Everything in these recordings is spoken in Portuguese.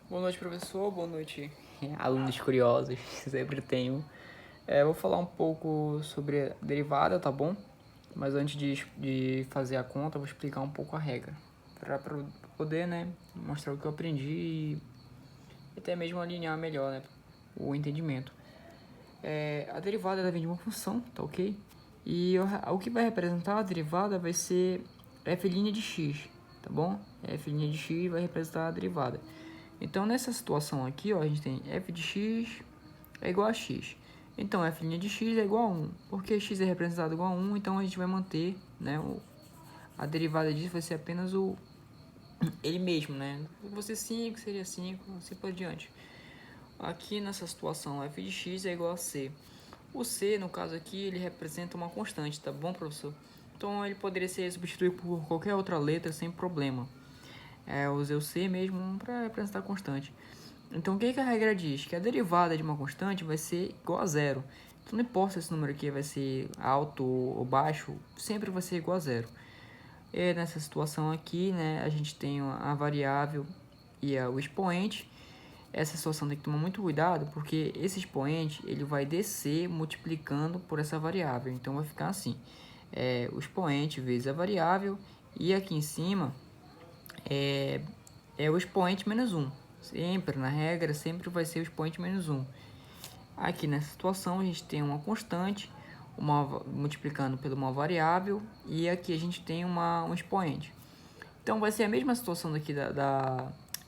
Boa noite, professor. Boa noite, alunos curiosos. Sempre tenho. Vou falar um pouco sobre a derivada, tá bom? Mas antes de fazer a conta, vou explicar um pouco a regra. Para poder, né, mostrar o que eu aprendi e até mesmo alinhar melhor, né, o entendimento. A derivada ela vem de uma função, tá ok? E o que vai representar a derivada vai ser f' de x, tá bom? F' de x vai representar a derivada. Então, nessa situação aqui, ó, a gente tem f de x é igual a x. Então, f' de x é igual a 1. Porque x é representado igual a 1, então a gente vai manter, né, a derivada disso vai ser apenas ele mesmo, né? Se fosse 5, seria 5, assim por diante. Aqui nessa situação, f de x é igual a c. O c, no caso aqui, ele representa uma constante, tá bom, professor? Então, ele poderia ser substituído por qualquer outra letra sem problema. Eu usei o c mesmo para representar a constante. Então, o que a regra diz? Que a derivada de uma constante vai ser igual a zero. Então, não importa se esse número aqui vai ser alto ou baixo, sempre vai ser igual a zero. E nessa situação aqui, né, a gente tem a variável e o expoente. Essa situação tem que tomar muito cuidado, porque esse expoente ele vai descer multiplicando por essa variável. Então, vai ficar assim. O expoente vezes a variável, e aqui em cima é o expoente menos 1. Sempre, na regra, sempre vai ser o expoente menos 1. Aqui nessa situação a gente tem uma constante multiplicando por uma variável, e aqui a gente tem um expoente. Então vai ser a mesma situação daqui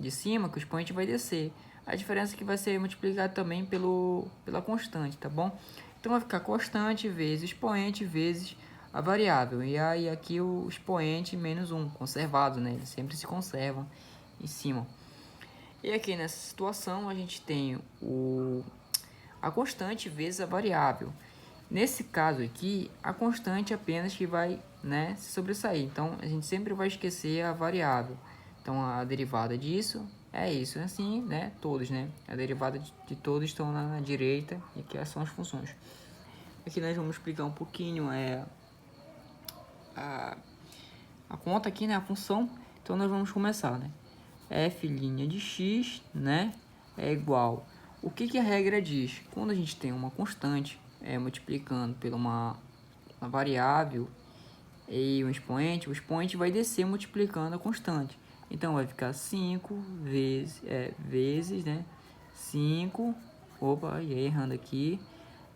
de cima, que o expoente vai descer. A diferença é que vai ser multiplicado também pela constante, tá bom? Então vai ficar constante vezes expoente vezes a variável. E aí aqui o expoente menos 1, conservado, né? Ele sempre se conserva em cima. E aqui nessa situação a gente tem a constante vezes a variável. Nesse caso aqui, a constante apenas que vai, né, se sobressair. Então, a gente sempre vai esquecer a variável. Então, a derivada disso é isso. Assim, né, todos, né? A derivada de todos estão na direita, e aqui são as funções. Aqui nós vamos explicar um pouquinho a conta aqui, né, a função. Então, nós vamos começar, né? F' de x, né, é igual. O que a regra diz? Quando a gente tem uma constante multiplicando por uma variável e um expoente, o expoente vai descer multiplicando a constante. Então, vai ficar 5 vezes, né, 5, opa, ia errando aqui,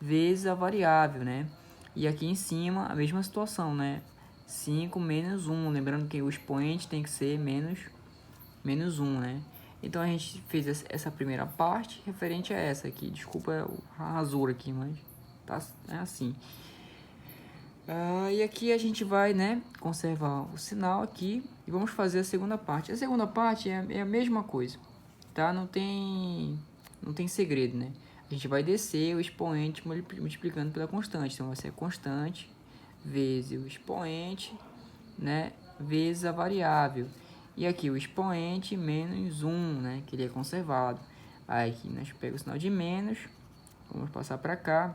vezes a variável, né? E aqui em cima, a mesma situação, né? 5 menos 1, lembrando que o expoente tem que ser menos 1, né? Então a gente fez essa primeira parte referente a essa aqui. Desculpa a rasura aqui, mas tá, é assim. E aqui a gente vai, né, conservar o sinal aqui e vamos fazer a segunda parte. A segunda parte é a mesma coisa, tá? Não tem segredo, né? A gente vai descer o expoente multiplicando pela constante. Então vai ser a constante vezes o expoente, né, vezes a variável. E aqui o expoente menos 1, né, que ele é conservado. Aí aqui nós pegamos o sinal de menos, vamos passar para cá.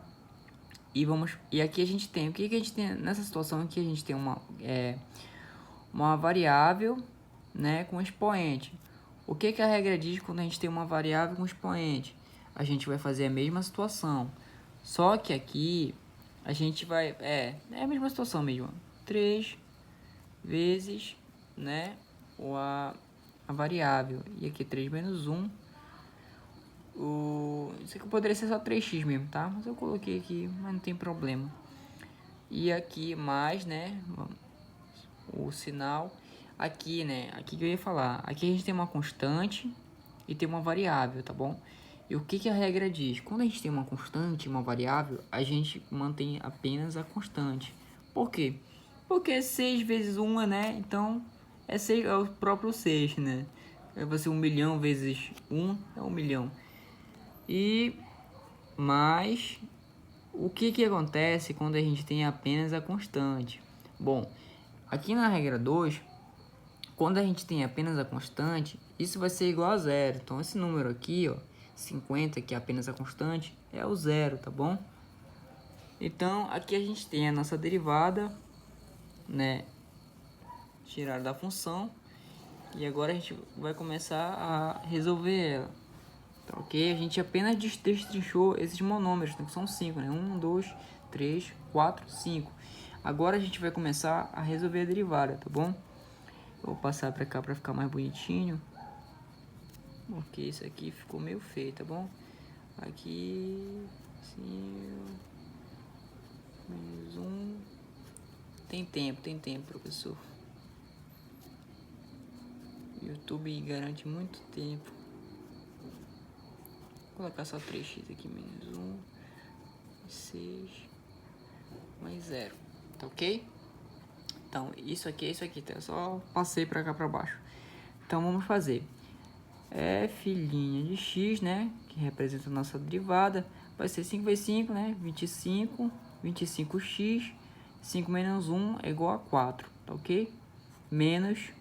E aqui a gente tem, o que a gente tem nessa situação aqui? A gente tem uma variável, né, com expoente. O que a regra diz quando a gente tem uma variável com expoente? A gente vai fazer a mesma situação, só que aqui a gente vai, é a mesma situação mesmo, 3 vezes, né, a variável, e aqui 3 menos 1, isso aqui poderia ser só 3x mesmo, tá? Mas eu coloquei aqui, mas não tem problema. E aqui mais, né, o sinal aqui, né, aqui que eu ia falar, aqui a gente tem uma constante e tem uma variável, tá bom? E o que a regra diz? Quando a gente tem uma constante e uma variável, a gente mantém apenas a constante. Por quê? Porque 6 vezes 1, né? Então, 6, é o próprio 6, né? Vai ser 1 milhão vezes 1, é 1 milhão. E mais, o que acontece quando a gente tem apenas a constante? Bom, aqui na regra 2, quando a gente tem apenas a constante, isso vai ser igual a zero. Então, esse número aqui, ó, 50, que é apenas a constante, é o zero, tá bom? Então, aqui a gente tem a nossa derivada, né, tirada da função. E agora a gente vai começar a resolver ela. Tá ok? A gente apenas destrinchou esses monômeros, né, que são 5, né? 1, 2, 3, 4, 5. Agora a gente vai começar a resolver a derivada, tá bom? Vou passar pra cá pra ficar mais bonitinho. Porque isso aqui ficou meio feio, tá bom? Aqui, 5, menos 1. Tem tempo, professor. YouTube garante muito tempo. Vou colocar só 3x aqui, menos 1, 6, mais 0. Tá ok? Então, isso aqui, tá? Só passei pra cá pra baixo. Então, vamos fazer. F' de x, né? Que representa a nossa derivada. Vai ser 5 vezes 5, né? 25. 25x. 5 menos 1 é igual a 4, tá ok? Menos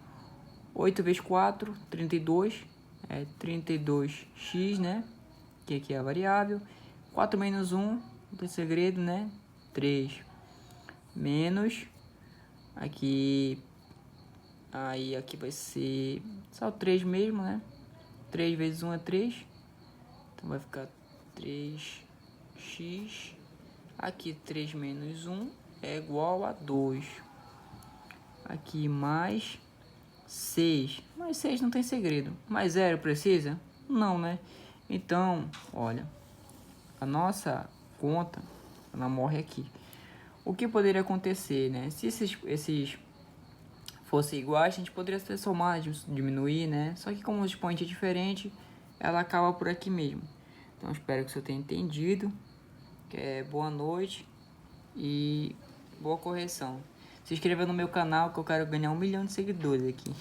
8 vezes 4, 32. É 32x, né? Que aqui é a variável. 4 menos 1, não tem segredo, né? 3. Menos, aqui, aí aqui vai ser só 3 mesmo, né? 3 vezes 1 é 3. Então vai ficar 3x. Aqui 3 menos 1 é igual a 2. Aqui mais 6. Mais 6 não tem segredo. Mais 0 precisa? Não, né? Então, olha, a nossa conta, ela morre aqui. O que poderia acontecer, né? Se esses fossem iguais, a gente poderia ter somado, diminuir, né? Só que como o expoente é diferente, ela acaba por aqui mesmo. Então, espero que você tenha entendido. Boa noite e boa correção. Se inscreva no meu canal que eu quero ganhar 1 milhão de seguidores aqui.